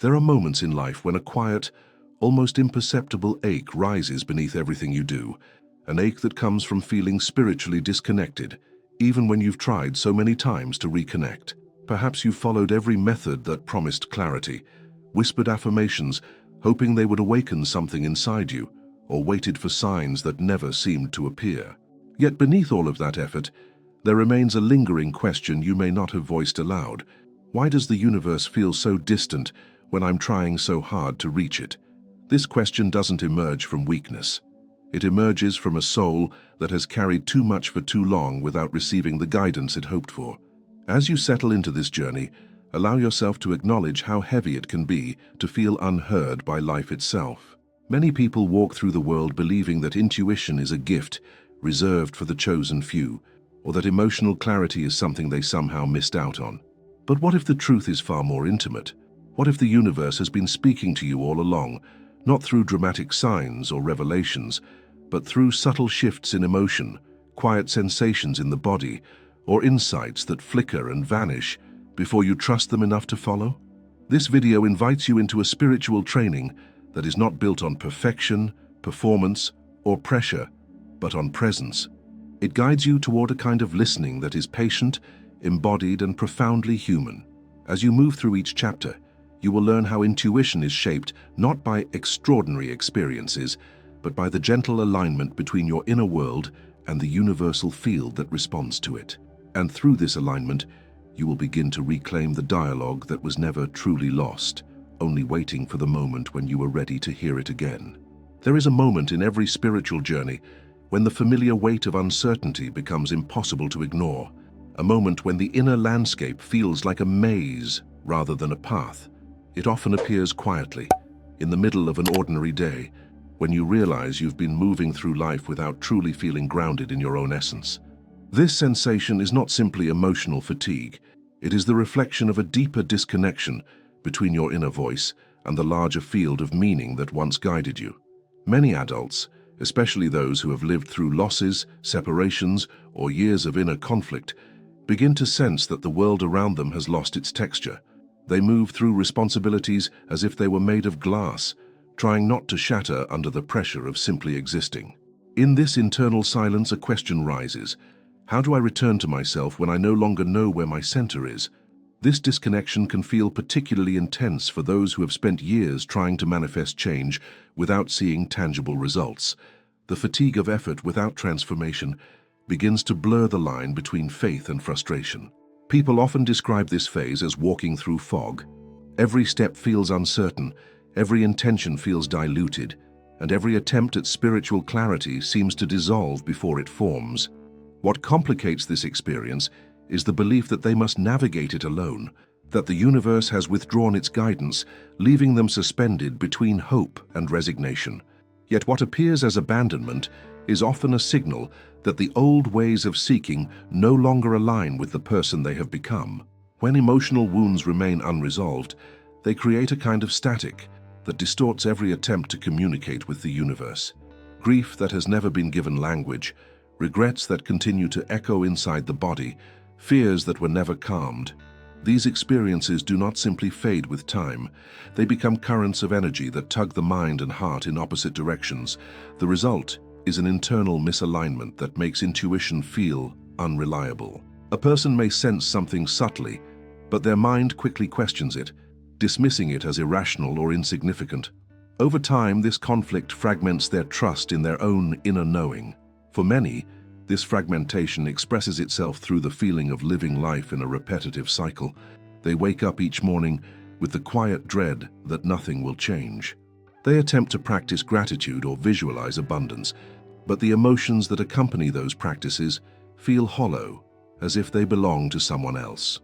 There are moments in life when a quiet, almost imperceptible ache rises beneath everything you do, an ache that comes from feeling spiritually disconnected, even when you've tried so many times to reconnect. Perhaps you've followed every method that promised clarity, whispered affirmations, hoping they would awaken something inside you, or waited for signs that never seemed to appear. Yet beneath all of that effort, there remains a lingering question you may not have voiced aloud. Why does the universe feel so distant when I'm trying so hard to reach it? This question doesn't emerge from weakness. It emerges from a soul that has carried too much for too long without receiving the guidance it hoped for. As you settle into this journey, allow yourself to acknowledge how heavy it can be to feel unheard by life itself. Many people walk through the world believing that intuition is a gift reserved for the chosen few, or that emotional clarity is something they somehow missed out on. But what if the truth is far more intimate? What if the universe has been speaking to you all along, not through dramatic signs or revelations, but through subtle shifts in emotion, quiet sensations in the body, or insights that flicker and vanish before you trust them enough to follow? This video invites you into a spiritual training that is not built on perfection, performance, or pressure, but on presence. It guides you toward a kind of listening that is patient, embodied, and profoundly human. As you move through each chapter, you will learn how intuition is shaped not by extraordinary experiences, but by the gentle alignment between your inner world and the universal field that responds to it. And through this alignment, you will begin to reclaim the dialogue that was never truly lost, only waiting for the moment when you are ready to hear it again. There is a moment in every spiritual journey when the familiar weight of uncertainty becomes impossible to ignore, a moment when the inner landscape feels like a maze rather than a path. It often appears quietly, in the middle of an ordinary day, when you realize you've been moving through life without truly feeling grounded in your own essence. This sensation is not simply emotional fatigue. It is the reflection of a deeper disconnection between your inner voice and the larger field of meaning that once guided you. Many adults, especially those who have lived through losses, separations, or years of inner conflict, begin to sense that the world around them has lost its texture. They move through responsibilities as if they were made of glass, trying not to shatter under the pressure of simply existing. In this internal silence, a question rises. How do I return to myself when I no longer know where my center is? This disconnection can feel particularly intense for those who have spent years trying to manifest change without seeing tangible results. The fatigue of effort without transformation begins to blur the line between faith and frustration. People often describe this phase as walking through fog. Every step feels uncertain, every intention feels diluted, and every attempt at spiritual clarity seems to dissolve before it forms. What complicates this experience is the belief that they must navigate it alone, that the universe has withdrawn its guidance, leaving them suspended between hope and resignation. Yet what appears as abandonment is often a signal that the old ways of seeking no longer align with the person they have become. When emotional wounds remain unresolved, they create a kind of static that distorts every attempt to communicate with the universe. Grief that has never been given language, regrets that continue to echo inside the body, fears that were never calmed. These experiences do not simply fade with time. They become currents of energy that tug the mind and heart in opposite directions. The result is an internal misalignment that makes intuition feel unreliable. A person may sense something subtly, but their mind quickly questions it, dismissing it as irrational or insignificant. Over time, this conflict fragments their trust in their own inner knowing. For many, this fragmentation expresses itself through the feeling of living life in a repetitive cycle. They wake up each morning with the quiet dread that nothing will change. They attempt to practice gratitude or visualize abundance, but the emotions that accompany those practices feel hollow, as if they belong to someone else.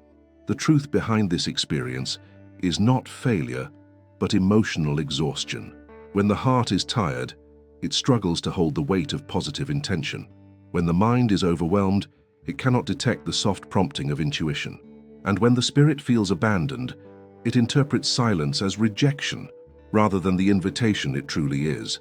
The truth behind this experience is not failure, but emotional exhaustion. When the heart is tired, it struggles to hold the weight of positive intention. When the mind is overwhelmed, it cannot detect the soft prompting of intuition. And when the spirit feels abandoned, it interprets silence as rejection rather than the invitation it truly is.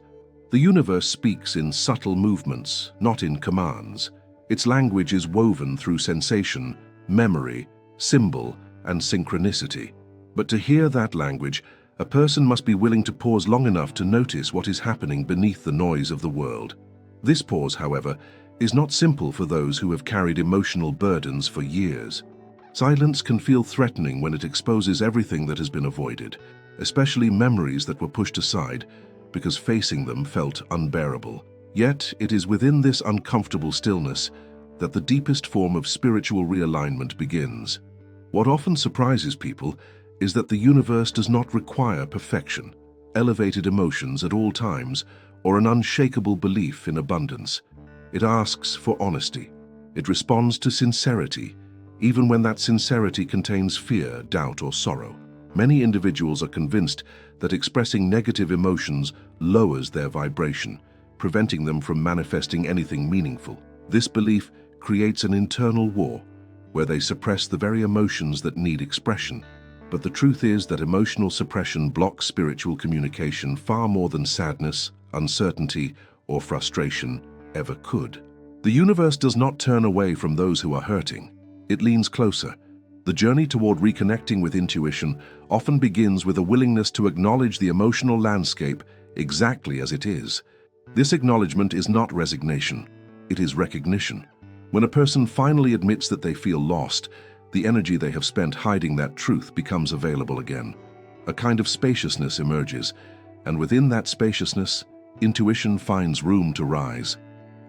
The universe speaks in subtle movements, not in commands. Its language is woven through sensation, memory, symbol, and synchronicity. But to hear that language, A person must be willing to pause long enough to notice what is happening beneath the noise of the world. This pause, however, is not simple for those who have carried emotional burdens for years. Silence can feel threatening when it exposes everything that has been avoided, especially memories that were pushed aside because facing them felt unbearable. Yet, it is within this uncomfortable stillness that the deepest form of spiritual realignment begins. What often surprises people is that the universe does not require perfection, elevated emotions at all times, or an unshakable belief in abundance. It asks for honesty. It responds to sincerity, even when that sincerity contains fear, doubt, or sorrow. Many individuals are convinced that expressing negative emotions lowers their vibration, preventing them from manifesting anything meaningful. This belief creates an internal war, where they suppress the very emotions that need expression. But the truth is that emotional suppression blocks spiritual communication far more than sadness, uncertainty, or frustration ever could. The universe does not turn away from those who are hurting. It leans closer. The journey toward reconnecting with intuition often begins with a willingness to acknowledge the emotional landscape exactly as it is. This acknowledgement is not resignation, it is recognition. When a person finally admits that they feel lost, the energy they have spent hiding that truth becomes available again. A kind of spaciousness emerges, and within that spaciousness, intuition finds room to rise.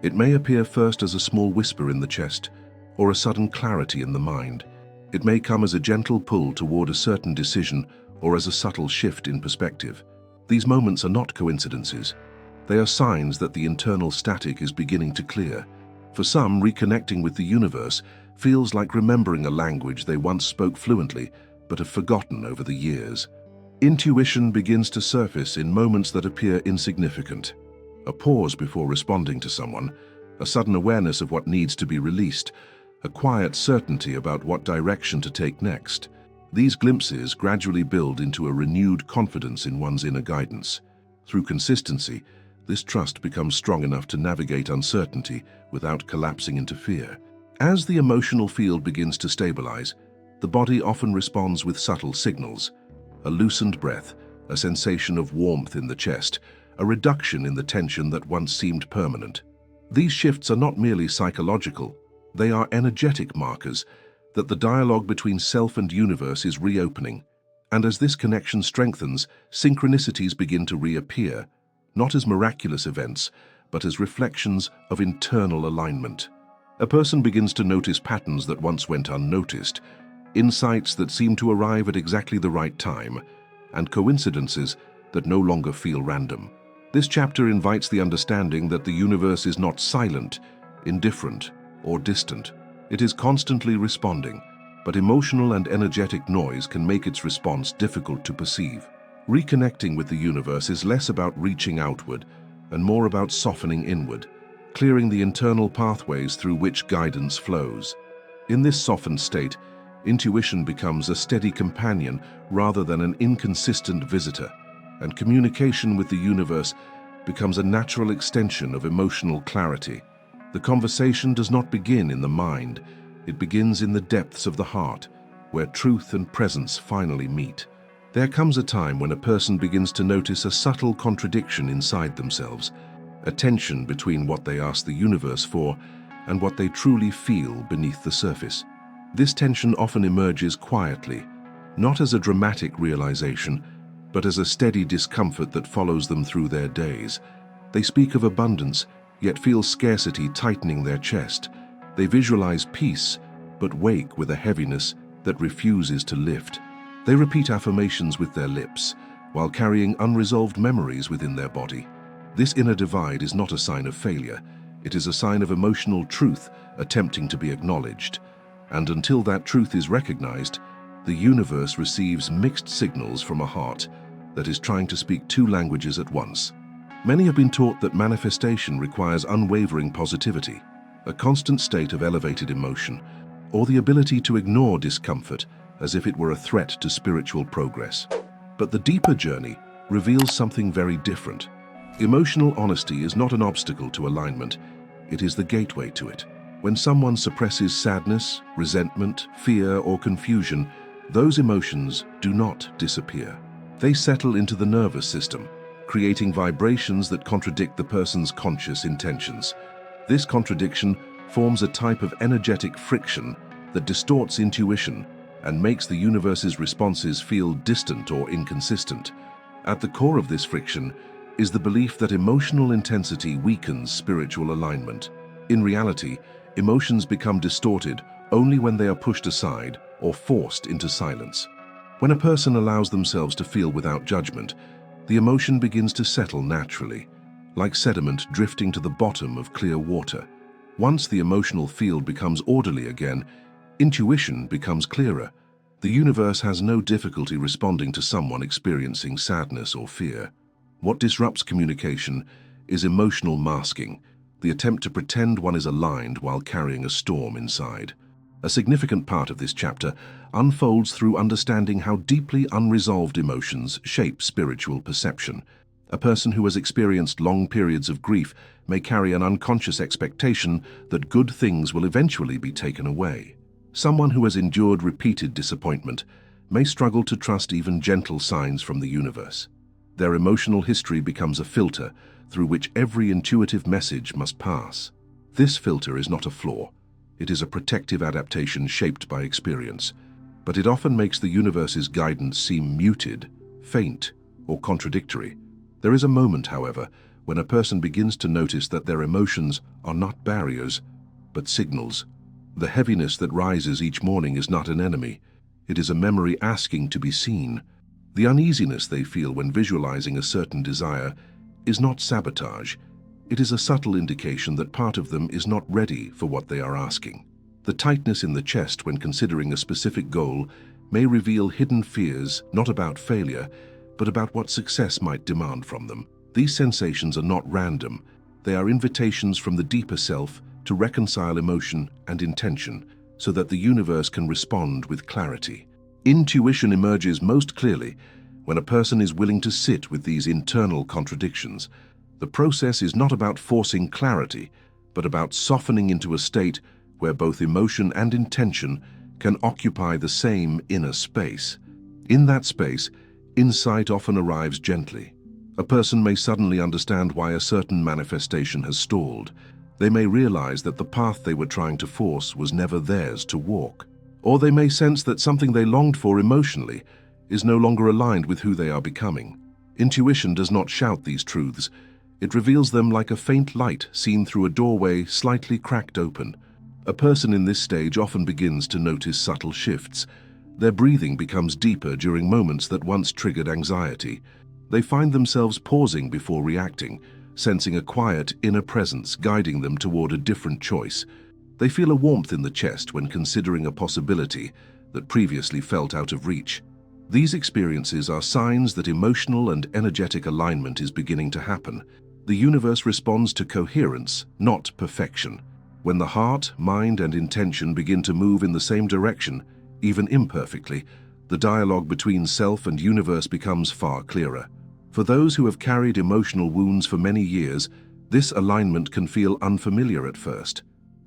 It may appear first as a small whisper in the chest, or a sudden clarity in the mind. It may come as a gentle pull toward a certain decision, or as a subtle shift in perspective. These moments are not coincidences. They are signs that the internal static is beginning to clear. For some, reconnecting with the universe feels like remembering a language they once spoke fluently, but have forgotten over the years. Intuition begins to surface in moments that appear insignificant. A pause before responding to someone, a sudden awareness of what needs to be released, a quiet certainty about what direction to take next. These glimpses gradually build into a renewed confidence in one's inner guidance. Through consistency, this trust becomes strong enough to navigate uncertainty without collapsing into fear. As the emotional field begins to stabilize, the body often responds with subtle signals: a loosened breath, a sensation of warmth in the chest, a reduction in the tension that once seemed permanent. These shifts are not merely psychological, they are energetic markers that the dialogue between self and universe is reopening. And as this connection strengthens, synchronicities begin to reappear, not as miraculous events, but as reflections of internal alignment. A person begins to notice patterns that once went unnoticed, insights that seem to arrive at exactly the right time, and coincidences that no longer feel random. This chapter invites the understanding that the universe is not silent, indifferent, or distant. It is constantly responding, but emotional and energetic noise can make its response difficult to perceive. Reconnecting with the universe is less about reaching outward and more about softening inward, clearing the internal pathways through which guidance flows. In this softened state, intuition becomes a steady companion rather than an inconsistent visitor, and communication with the universe becomes a natural extension of emotional clarity. The conversation does not begin in the mind, it begins in the depths of the heart, where truth and presence finally meet. There comes a time when a person begins to notice a subtle contradiction inside themselves, a tension between what they ask the universe for and what they truly feel beneath the surface. This tension often emerges quietly, not as a dramatic realization, but as a steady discomfort that follows them through their days. They speak of abundance, yet feel scarcity tightening their chest. They visualize peace, but wake with a heaviness that refuses to lift. They repeat affirmations with their lips, while carrying unresolved memories within their body. This inner divide is not a sign of failure. It is a sign of emotional truth attempting to be acknowledged. And until that truth is recognized, the universe receives mixed signals from a heart that is trying to speak two languages at once. Many have been taught that manifestation requires unwavering positivity, a constant state of elevated emotion, or the ability to ignore discomfort as if it were a threat to spiritual progress. But the deeper journey reveals something very different. Emotional honesty is not an obstacle to alignment, it is the gateway to it. When someone suppresses sadness, resentment, fear, or confusion, those emotions do not disappear. They settle into the nervous system, creating vibrations that contradict the person's conscious intentions. This contradiction forms a type of energetic friction that distorts intuition and makes the universe's responses feel distant or inconsistent. At the core of this friction is the belief that emotional intensity weakens spiritual alignment. In reality, emotions become distorted only when they are pushed aside or forced into silence. When a person allows themselves to feel without judgment, the emotion begins to settle naturally, like sediment drifting to the bottom of clear water. Once the emotional field becomes orderly again, intuition becomes clearer. The universe has no difficulty responding to someone experiencing sadness or fear. What disrupts communication is emotional masking, the attempt to pretend one is aligned while carrying a storm inside. A significant part of this chapter unfolds through understanding how deeply unresolved emotions shape spiritual perception. A person who has experienced long periods of grief may carry an unconscious expectation that good things will eventually be taken away. Someone who has endured repeated disappointment may struggle to trust even gentle signs from the universe. Their emotional history becomes a filter through which every intuitive message must pass. This filter is not a flaw. It is a protective adaptation shaped by experience, but it often makes the universe's guidance seem muted, faint, or contradictory. There is a moment, however, when a person begins to notice that their emotions are not barriers, but signals. The heaviness that rises each morning is not an enemy. It is a memory asking to be seen. The uneasiness they feel when visualizing a certain desire is not sabotage. It is a subtle indication that part of them is not ready for what they are asking. The tightness in the chest when considering a specific goal may reveal hidden fears, not about failure, but about what success might demand from them. These sensations are not random. They are invitations from the deeper self to reconcile emotion and intention so that the universe can respond with clarity. Intuition emerges most clearly when a person is willing to sit with these internal contradictions. The process is not about forcing clarity, but about softening into a state where both emotion and intention can occupy the same inner space. In that space, insight often arrives gently. A person may suddenly understand why a certain manifestation has stalled. They may realize that the path they were trying to force was never theirs to walk. Or they may sense that something they longed for emotionally is no longer aligned with who they are becoming. Intuition does not shout these truths. It reveals them like a faint light seen through a doorway slightly cracked open. A person in this stage often begins to notice subtle shifts. Their breathing becomes deeper during moments that once triggered anxiety. They find themselves pausing before reacting, sensing a quiet inner presence guiding them toward a different choice. They feel a warmth in the chest when considering a possibility that previously felt out of reach. These experiences are signs that emotional and energetic alignment is beginning to happen. The universe responds to coherence, not perfection. When the heart, mind, and intention begin to move in the same direction, even imperfectly, the dialogue between self and universe becomes far clearer. For those who have carried emotional wounds for many years, this alignment can feel unfamiliar at first.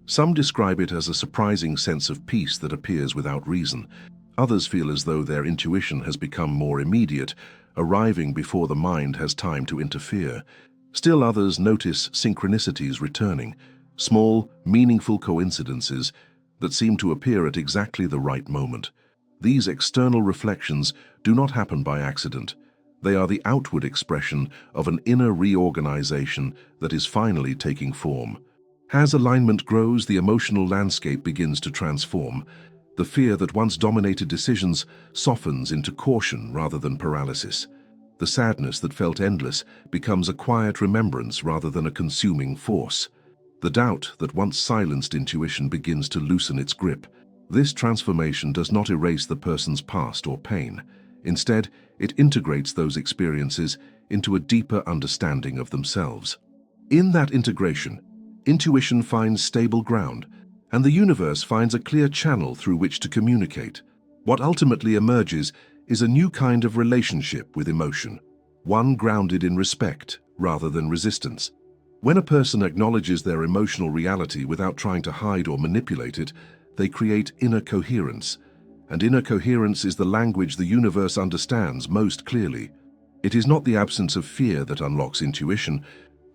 Some describe it as a surprising sense of peace that appears without reason. Others feel as though their intuition has become more immediate, arriving before the mind has time to interfere. Still others notice synchronicities returning, small, meaningful coincidences that seem to appear at exactly the right moment. These external reflections do not happen by accident. They are the outward expression of an inner reorganization that is finally taking form. As alignment grows, the emotional landscape begins to transform. The fear that once dominated decisions softens into caution rather than paralysis. The sadness that felt endless becomes a quiet remembrance rather than a consuming force. The doubt that once silenced intuition begins to loosen its grip. This transformation does not erase the person's past or pain. Instead, it integrates those experiences into a deeper understanding of themselves. In that integration, intuition finds stable ground, and the universe finds a clear channel through which to communicate. What ultimately emerges is a new kind of relationship with emotion, one grounded in respect rather than resistance. When a person acknowledges their emotional reality without trying to hide or manipulate it, they create inner coherence. And inner coherence is the language the universe understands most clearly. It is not the absence of fear that unlocks intuition,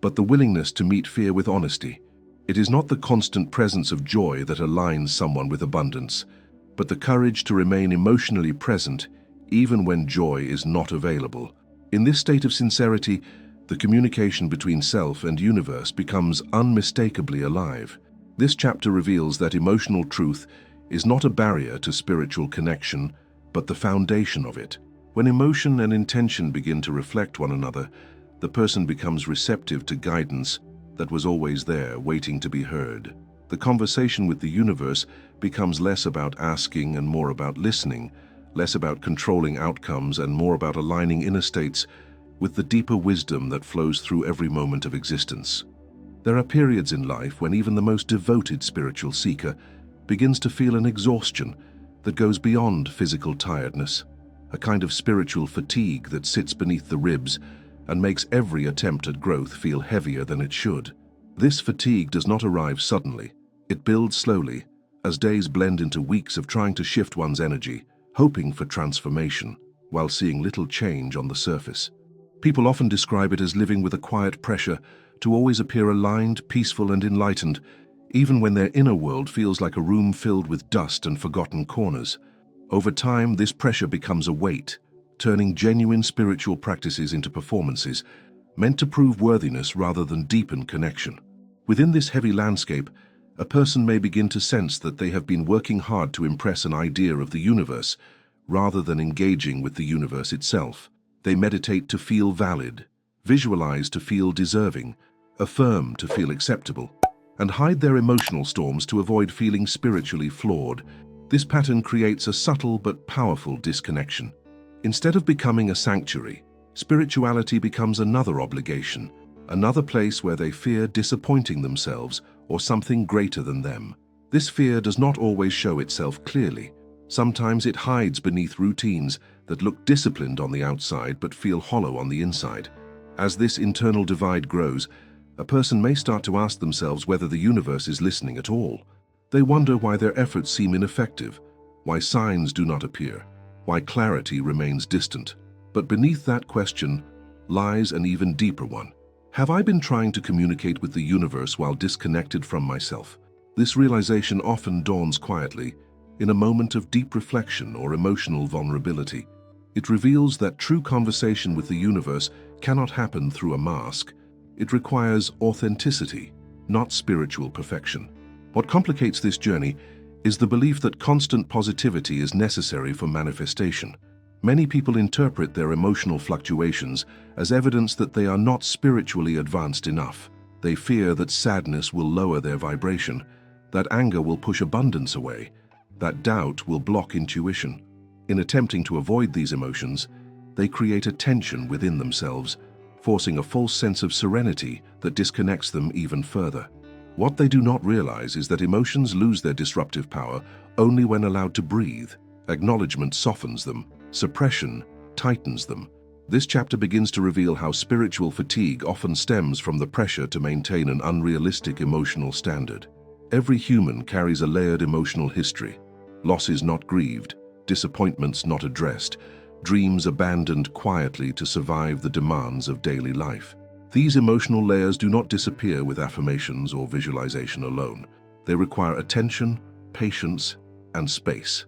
but the willingness to meet fear with honesty. It is not the constant presence of joy that aligns someone with abundance, but the courage to remain emotionally present even when joy is not available. In this state of sincerity, the communication between self and universe becomes unmistakably alive. This chapter reveals that emotional truth is not a barrier to spiritual connection, but the foundation of it. When emotion and intention begin to reflect one another, the person becomes receptive to guidance that was always there, waiting to be heard. The conversation with the universe becomes less about asking and more about listening, less about controlling outcomes and more about aligning inner states with the deeper wisdom that flows through every moment of existence. There are periods in life when even the most devoted spiritual seeker begins to feel an exhaustion that goes beyond physical tiredness, a kind of spiritual fatigue that sits beneath the ribs and makes every attempt at growth feel heavier than it should. This fatigue does not arrive suddenly. It builds slowly, as days blend into weeks of trying to shift one's energy, hoping for transformation, while seeing little change on the surface. People often describe it as living with a quiet pressure to always appear aligned, peaceful, and enlightened, even when their inner world feels like a room filled with dust and forgotten corners. Over time, this pressure becomes a weight, turning genuine spiritual practices into performances, meant to prove worthiness rather than deepen connection. Within this heavy landscape, a person may begin to sense that they have been working hard to impress an idea of the universe, rather than engaging with the universe itself. They meditate to feel valid, visualize to feel deserving, affirm to feel acceptable, and hide their emotional storms to avoid feeling spiritually flawed. This pattern creates a subtle but powerful disconnection. Instead of becoming a sanctuary, spirituality becomes another obligation, another place where they fear disappointing themselves or something greater than them. This fear does not always show itself clearly. Sometimes it hides beneath routines that look disciplined on the outside but feel hollow on the inside. As this internal divide grows, a person may start to ask themselves whether the universe is listening at all. They wonder why their efforts seem ineffective, why signs do not appear, why clarity remains distant. But beneath that question lies an even deeper one. Have I been trying to communicate with the universe while disconnected from myself? This realization often dawns quietly, in a moment of deep reflection or emotional vulnerability. It reveals that true conversation with the universe cannot happen through a mask. It requires authenticity, not spiritual perfection. What complicates this journey is the belief that constant positivity is necessary for manifestation. Many people interpret their emotional fluctuations as evidence that they are not spiritually advanced enough. They fear that sadness will lower their vibration, that anger will push abundance away, that doubt will block intuition. In attempting to avoid these emotions, they create a tension within themselves, forcing a false sense of serenity that disconnects them even further. What they do not realize is that emotions lose their disruptive power only when allowed to breathe. Acknowledgement softens them, suppression tightens them. This chapter begins to reveal how spiritual fatigue often stems from the pressure to maintain an unrealistic emotional standard. Every human carries a layered emotional history. Losses not grieved, disappointments not addressed, dreams abandoned quietly to survive the demands of daily life. These emotional layers do not disappear with affirmations or visualization alone. They require attention, patience, and space.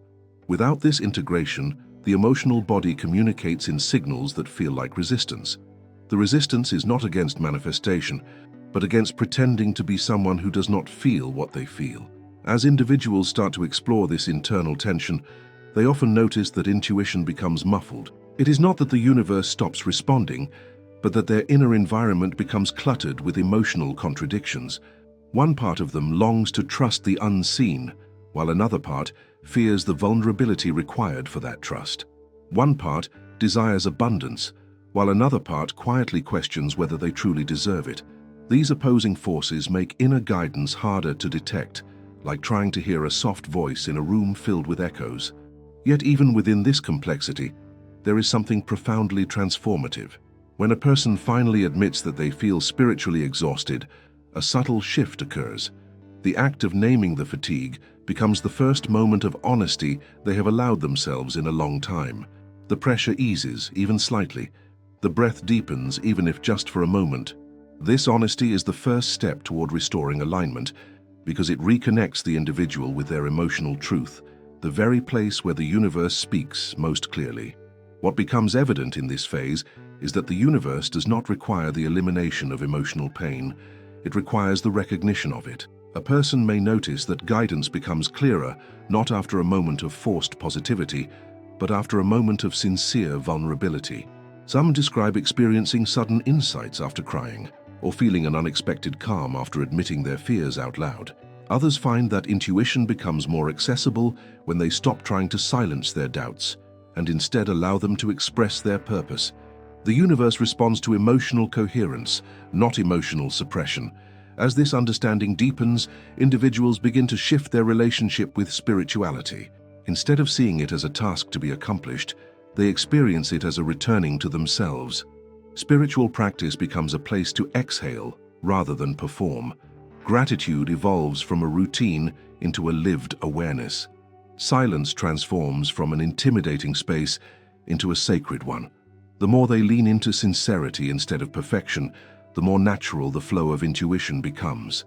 Without this integration, the emotional body communicates in signals that feel like resistance. The resistance is not against manifestation, but against pretending to be someone who does not feel what they feel. As individuals start to explore this internal tension, they often notice that intuition becomes muffled. It is not that the universe stops responding, but that their inner environment becomes cluttered with emotional contradictions. One part of them longs to trust the unseen, while another part fears the vulnerability required for that trust. One part desires abundance, while another part quietly questions whether they truly deserve it. These opposing forces make inner guidance harder to detect, like trying to hear a soft voice in a room filled with echoes. Yet even within this complexity, there is something profoundly transformative. When a person finally admits that they feel spiritually exhausted, a subtle shift occurs. The act of naming the fatigue becomes the first moment of honesty they have allowed themselves in a long time. The pressure eases, even slightly. The breath deepens, even if just for a moment. This honesty is the first step toward restoring alignment, because it reconnects the individual with their emotional truth, the very place where the universe speaks most clearly. What becomes evident in this phase is that the universe does not require the elimination of emotional pain. It requires the recognition of it. A person may notice that guidance becomes clearer, not after a moment of forced positivity, but after a moment of sincere vulnerability. Some describe experiencing sudden insights after crying, or feeling an unexpected calm after admitting their fears out loud. Others find that intuition becomes more accessible when they stop trying to silence their doubts and instead allow them to express their purpose. The universe responds to emotional coherence, not emotional suppression. As this understanding deepens, individuals begin to shift their relationship with spirituality. Instead of seeing it as a task to be accomplished, they experience it as a returning to themselves. Spiritual practice becomes a place to exhale rather than perform. Gratitude evolves from a routine into a lived awareness. Silence transforms from an intimidating space into a sacred one. The more they lean into sincerity instead of perfection, the more natural the flow of intuition becomes.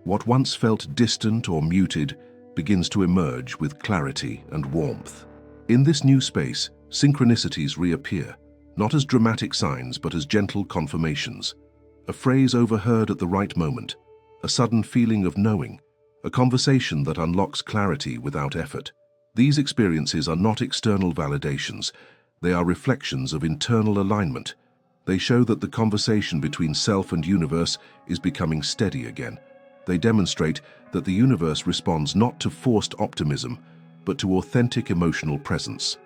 What once felt distant or muted begins to emerge with clarity and warmth. In this new space, synchronicities reappear, not as dramatic signs but as gentle confirmations. A phrase overheard at the right moment, a sudden feeling of knowing, a conversation that unlocks clarity without effort. These experiences are not external validations, they are reflections of internal alignment. They show that the conversation between self and universe is becoming steady again. They demonstrate that the universe responds not to forced optimism, but to authentic emotional presence.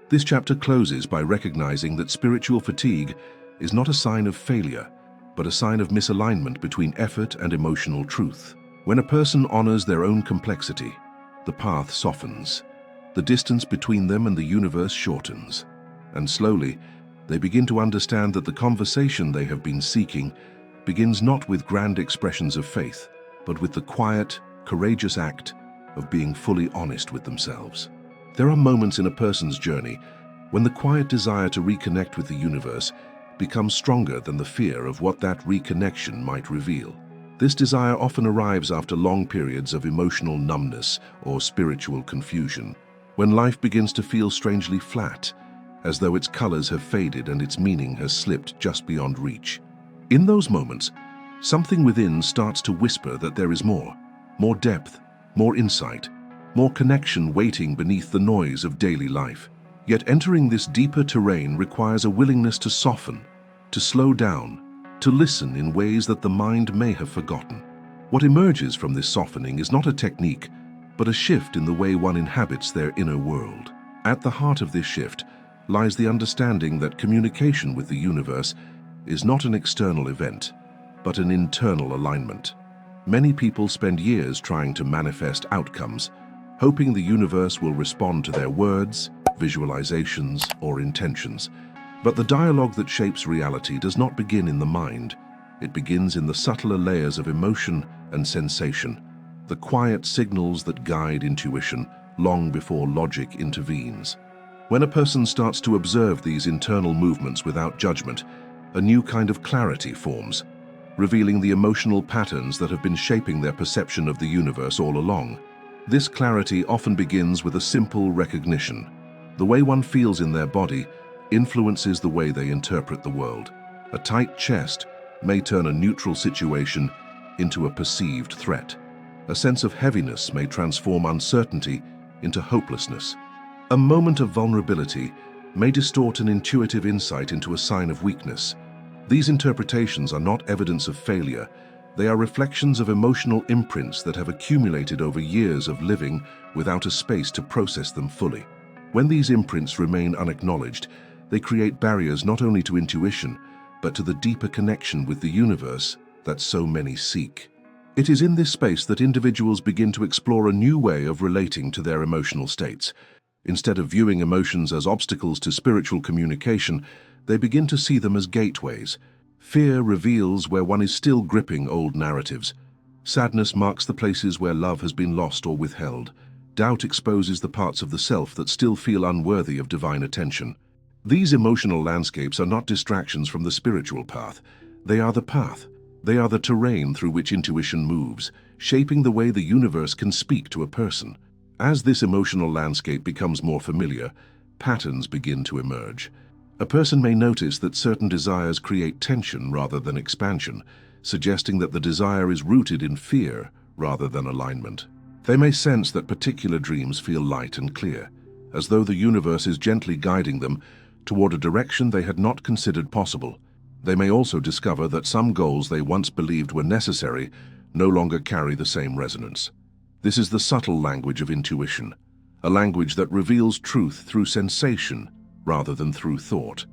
This chapter closes by recognizing that spiritual fatigue is not a sign of failure, but a sign of misalignment between effort and emotional truth. When a person honors their own complexity, the path softens. The distance between them and the universe shortens. And slowly, they begin to understand that the conversation they have been seeking begins not with grand expressions of faith, but with the quiet, courageous act of being fully honest with themselves. There are moments in a person's journey when the quiet desire to reconnect with the universe becomes stronger than the fear of what that reconnection might reveal. This desire often arrives after long periods of emotional numbness or spiritual confusion, when life begins to feel strangely flat, as though its colors have faded and its meaning has slipped just beyond reach. In those moments, something within starts to whisper that there is more depth, more insight, more connection waiting beneath the noise of daily life. Yet entering this deeper terrain requires a willingness to soften, to slow down, to listen in ways that the mind may have forgotten. What emerges from this softening is not a technique, but a shift in the way one inhabits their inner world. At the heart of this shift lies the understanding that communication with the universe is not an external event, but an internal alignment. Many people spend years trying to manifest outcomes, hoping the universe will respond to their words, visualizations, or intentions. But the dialogue that shapes reality does not begin in the mind. It begins in the subtler layers of emotion and sensation, the quiet signals that guide intuition long before logic intervenes. When a person starts to observe these internal movements without judgment, a new kind of clarity forms, revealing the emotional patterns that have been shaping their perception of the universe all along. This clarity often begins with a simple recognition. The way one feels in their body influences the way they interpret the world. A tight chest may turn a neutral situation into a perceived threat. A sense of heaviness may transform uncertainty into hopelessness. A moment of vulnerability may distort an intuitive insight into a sign of weakness. These interpretations are not evidence of failure. They are reflections of emotional imprints that have accumulated over years of living without a space to process them fully. When these imprints remain unacknowledged, they create barriers not only to intuition, but to the deeper connection with the universe that so many seek. It is in this space that individuals begin to explore a new way of relating to their emotional states. Instead of viewing emotions as obstacles to spiritual communication, they begin to see them as gateways. Fear reveals where one is still gripping old narratives. Sadness marks the places where love has been lost or withheld. Doubt exposes the parts of the self that still feel unworthy of divine attention. These emotional landscapes are not distractions from the spiritual path. They are the path. They are the terrain through which intuition moves, shaping the way the universe can speak to a person. As this emotional landscape becomes more familiar, patterns begin to emerge. A person may notice that certain desires create tension rather than expansion, suggesting that the desire is rooted in fear rather than alignment. They may sense that particular dreams feel light and clear, as though the universe is gently guiding them toward a direction they had not considered possible. They may also discover that some goals they once believed were necessary no longer carry the same resonance. This is the subtle language of intuition, a language that reveals truth through sensation rather than through thought.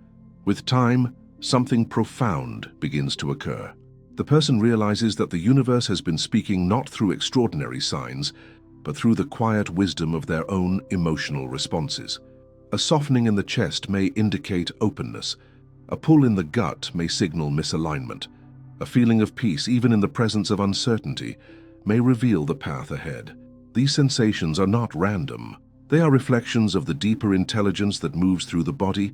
With time, something profound begins to occur. The person realizes that the universe has been speaking not through extraordinary signs, but through the quiet wisdom of their own emotional responses. A softening in the chest may indicate openness. A pull in the gut may signal misalignment. A feeling of peace, even in the presence of uncertainty, may reveal the path ahead. These sensations are not random. They are reflections of the deeper intelligence that moves through the body,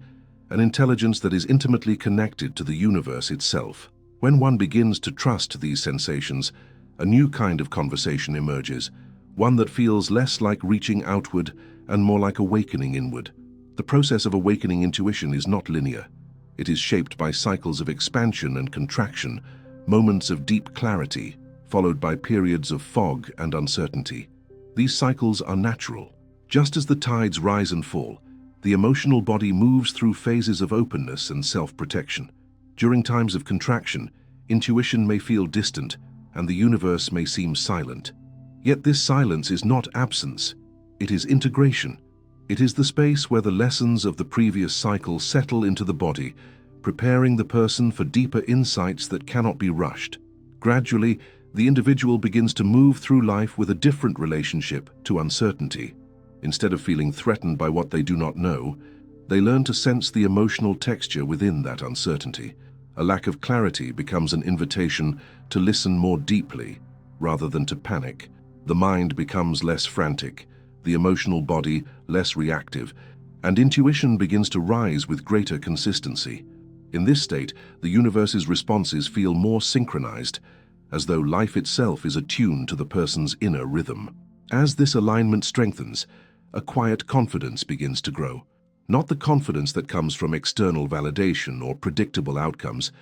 an intelligence that is intimately connected to the universe itself. When one begins to trust these sensations, a new kind of conversation emerges, one that feels less like reaching outward and more like awakening inward. The process of awakening intuition is not linear. It is shaped by cycles of expansion and contraction, moments of deep clarity, followed by periods of fog and uncertainty. These cycles are natural. Just as the tides rise and fall, the emotional body moves through phases of openness and self-protection. During times of contraction, intuition may feel distant and the universe may seem silent. Yet this silence is not absence, it is integration. It is the space where the lessons of the previous cycle settle into the body, preparing the person for deeper insights that cannot be rushed. Gradually, the individual begins to move through life with a different relationship to uncertainty. Instead of feeling threatened by what they do not know, they learn to sense the emotional texture within that uncertainty. A lack of clarity becomes an invitation to listen more deeply, rather than to panic. The mind becomes less frantic, the emotional body less reactive, and intuition begins to rise with greater consistency. In this state, the universe's responses feel more synchronized, as though life itself is attuned to the person's inner rhythm. As this alignment strengthens, a quiet confidence begins to grow. Not the confidence that comes from external validation or predictable outcomes,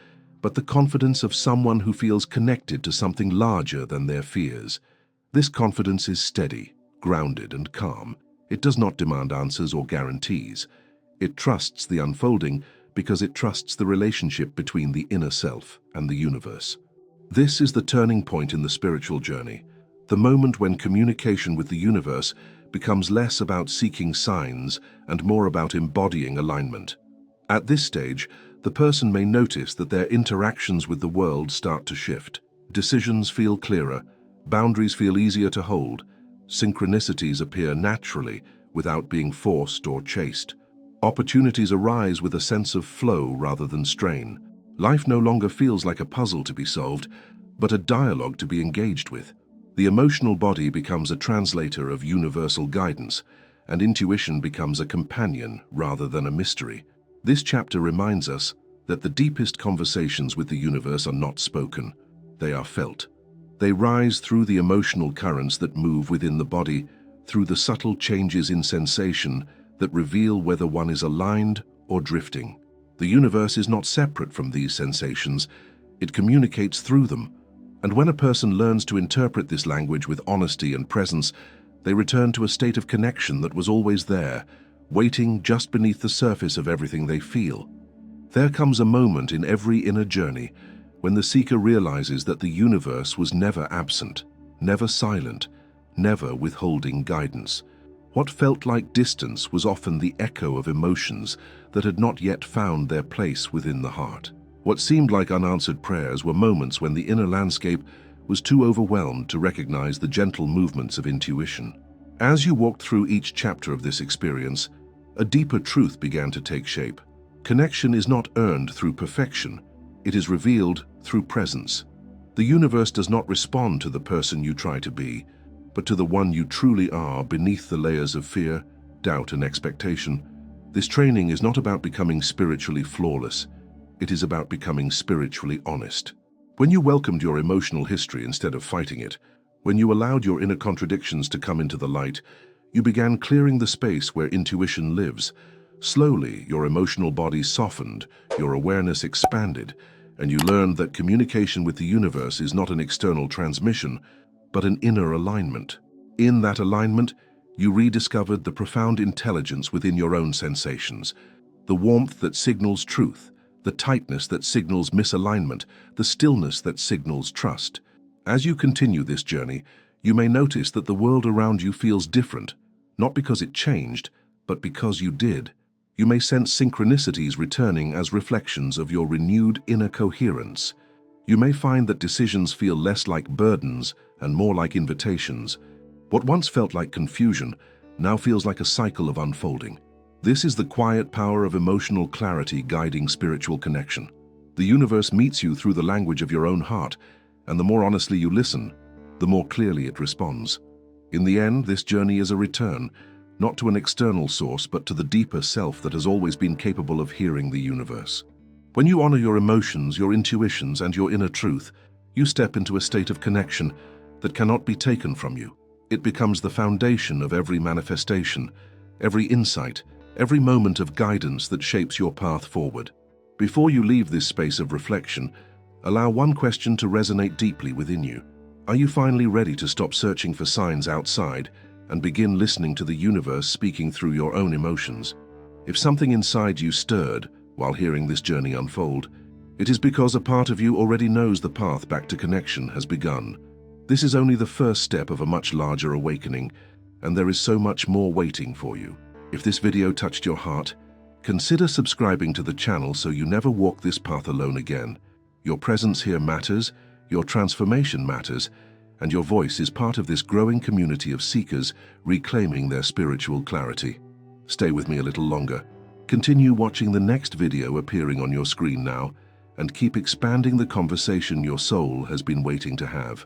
but the confidence of someone who feels connected to something larger than their fears. This confidence is steady, grounded, and calm. It does not demand answers or guarantees. It trusts the unfolding because it trusts the relationship between the inner self and the universe. This is the turning point in the spiritual journey, the moment when communication with the universe becomes less about seeking signs and more about embodying alignment. At this stage, the person may notice that their interactions with the world start to shift. Decisions feel clearer, boundaries feel easier to hold, synchronicities appear naturally without being forced or chased. Opportunities arise with a sense of flow rather than strain. Life no longer feels like a puzzle to be solved, but a dialogue to be engaged with. The emotional body becomes a translator of universal guidance, and intuition becomes a companion rather than a mystery. This chapter reminds us that the deepest conversations with the universe are not spoken, they are felt. They rise through the emotional currents that move within the body, through the subtle changes in sensation that reveal whether one is aligned or drifting. The universe is not separate from these sensations, it communicates through them. And when a person learns to interpret this language with honesty and presence, they return to a state of connection that was always there, waiting just beneath the surface of everything they feel. There comes a moment in every inner journey when the seeker realizes that the universe was never absent, never silent, never withholding guidance. What felt like distance was often the echo of emotions that had not yet found their place within the heart. What seemed like unanswered prayers were moments when the inner landscape was too overwhelmed to recognize the gentle movements of intuition. As you walked through each chapter of this experience, a deeper truth began to take shape. Connection is not earned through perfection, it is revealed through presence. The universe does not respond to the person you try to be, but to the one you truly are beneath the layers of fear, doubt, and expectation. This training is not about becoming spiritually flawless. It is about becoming spiritually honest. When you welcomed your emotional history instead of fighting it, when you allowed your inner contradictions to come into the light, you began clearing the space where intuition lives. Slowly, your emotional body softened, your awareness expanded, and you learned that communication with the universe is not an external transmission, but an inner alignment. In that alignment, you rediscovered the profound intelligence within your own sensations, the warmth that signals truth, the tightness that signals misalignment, the stillness that signals trust. As you continue this journey, you may notice that the world around you feels different, not because it changed, but because you did. You may sense synchronicities returning as reflections of your renewed inner coherence. You may find that decisions feel less like burdens and more like invitations. What once felt like confusion now feels like a cycle of unfolding. This is the quiet power of emotional clarity guiding spiritual connection. The universe meets you through the language of your own heart, and the more honestly you listen, the more clearly it responds. In the end, this journey is a return, not to an external source, but to the deeper self that has always been capable of hearing the universe. When you honor your emotions, your intuitions, and your inner truth, you step into a state of connection that cannot be taken from you. It becomes the foundation of every manifestation, every insight, every moment of guidance that shapes your path forward. Before you leave this space of reflection, allow one question to resonate deeply within you. Are you finally ready to stop searching for signs outside and begin listening to the universe speaking through your own emotions? If something inside you stirred while hearing this journey unfold, it is because a part of you already knows the path back to connection has begun. This is only the first step of a much larger awakening, and there is so much more waiting for you. If this video touched your heart, consider subscribing to the channel so you never walk this path alone again. Your presence here matters, your transformation matters, and your voice is part of this growing community of seekers reclaiming their spiritual clarity. Stay with me a little longer. Continue watching the next video appearing on your screen now, and keep expanding the conversation your soul has been waiting to have.